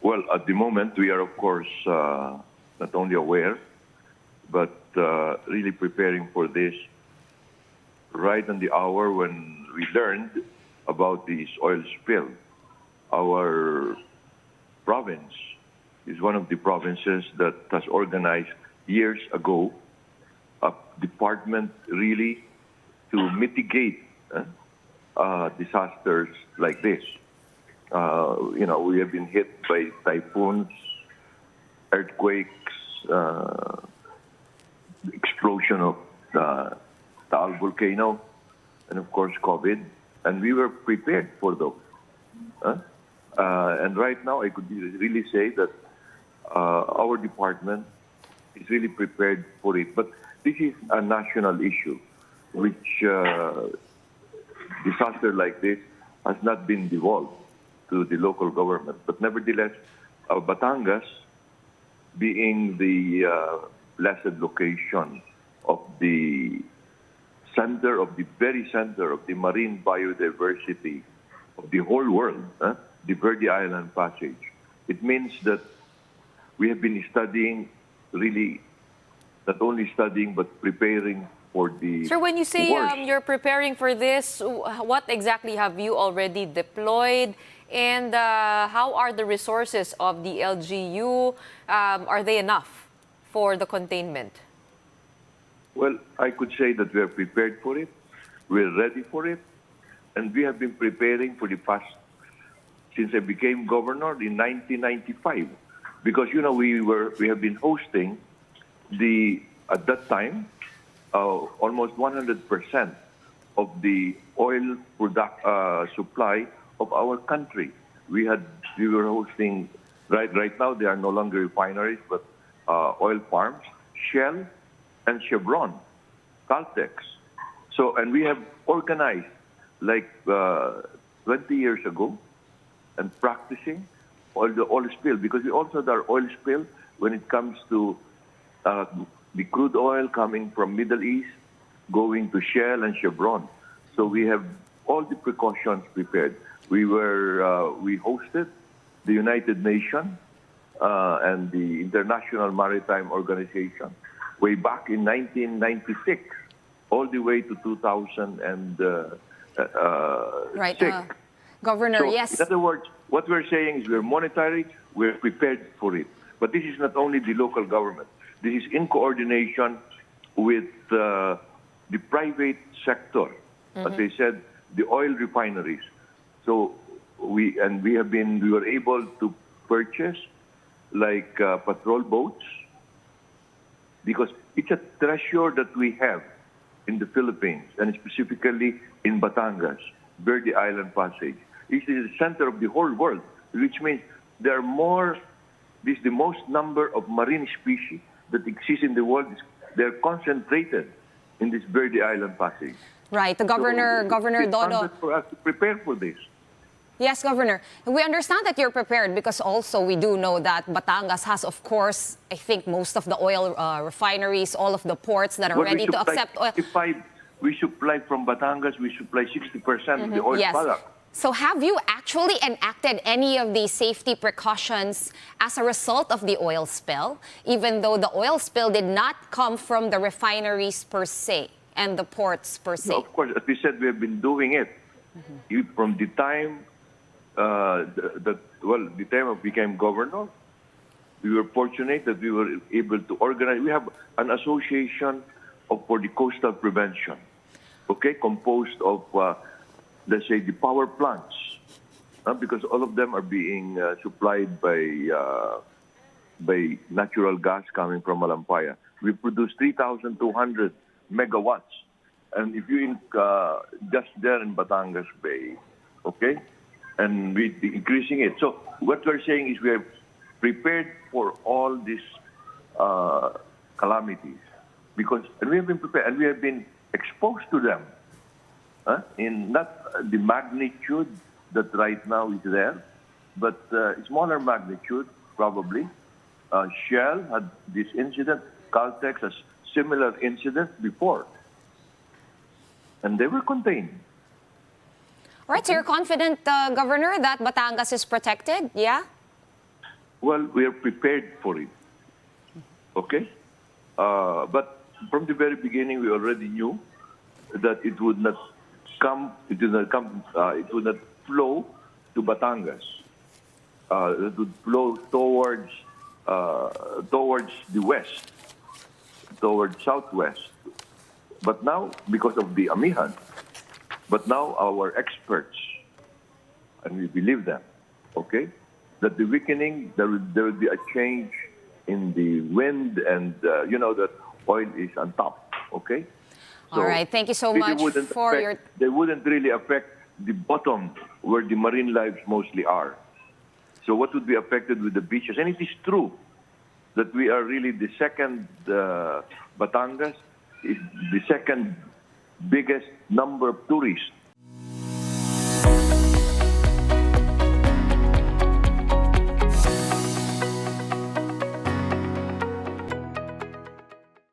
Well, at the moment, we are, of course, not only aware, but really preparing for this right on the hour when we learned about this oil spill. Our province is one of the provinces that has organized years ago a department really to mitigate disasters like this. We have been hit by typhoons, earthquakes, explosion of the Taal volcano, and of course COVID, and we were prepared for those. And right now, I could really say that our department is really prepared for it. But this is a national issue, which disaster like this has not been devolved to the local government. But nevertheless, Batangas, being the blessed location of the center, of the very center of the marine biodiversity of the whole world, the Verde Island Passage, it means that we have been studying, really, not only studying, but preparing for the Sir, when you say worst. you're preparing for this, what exactly have you already deployed? And how are the resources of the LGU? Are they enough for the containment? Well, I could say that we are prepared for it, we're ready for it, and we have been preparing for the past, since I became governor in 1995. Because, we have been hosting at that time, almost 100% of the oil supply of our country. We were hosting, right now there are no longer refineries, but oil farms, Shell and Chevron, Caltex. So, and we have organized like 20 years ago and practicing all the oil spill, because we also had our oil spill when it comes to the crude oil coming from Middle East, going to Shell and Chevron. So we have all the precautions prepared. We hosted the United Nations and the International Maritime Organization way back in 1996, all the way to 2006. Right, Governor, So, yes. in other words, what we're saying is we're monitoring, we're prepared for it. But this is not only the local government. This is in coordination with the private sector. As I said, the oil refineries. So we were able to purchase like patrol boats, because it's a treasure that we have in the Philippines, and specifically in Batangas, Verde Island Passage. This is the center of the whole world, which means this is the most number of marine species that exist in the world. They're concentrated in this Verde Island Passage. Right, the Governor It's Dodo. for us to prepare for this. Yes, Governor. We understand that you're prepared because also we do know that Batangas has, of course, I think most of the oil refineries, all of the ports that are ready to accept oil. We supply from Batangas, we supply 60% of the oil product. So have you actually enacted any of the safety precautions as a result of the oil spill, even though the oil spill did not come from the refineries per se and the ports per se? No, of course, as we said, we have been doing it. From the time the time I became governor, we were fortunate that we were able to organize. We have an association for the coastal prevention, composed of, let's say, the power plants, because all of them are being supplied by natural gas coming from Malampaya. We produce 3,200 megawatts, and if you just there in Batangas Bay, and we're increasing it. So what we're saying is we have prepared for all these calamities, and we have been prepared, and we have been exposed to them in not the magnitude that right now is there, but smaller magnitude probably. Shell had this incident, Caltex has similar incidents before, and they were contained. All right, so you're confident, Governor, that Batangas is protected, yeah? Well, we are prepared for it. Okay? But from the very beginning, we already knew that it would not it would not flow to Batangas. It would flow towards the west, towards southwest. But now, because of the amihan, but now our experts, and we believe them, okay, that the weakening, there will be a change in the wind, and that oil is on top, okay? All right, thank you so much for your... They wouldn't really affect the bottom where the marine lives mostly are. So what would be affected with the beaches? And it is true that we are really the second, Batangas is the second biggest number of tourists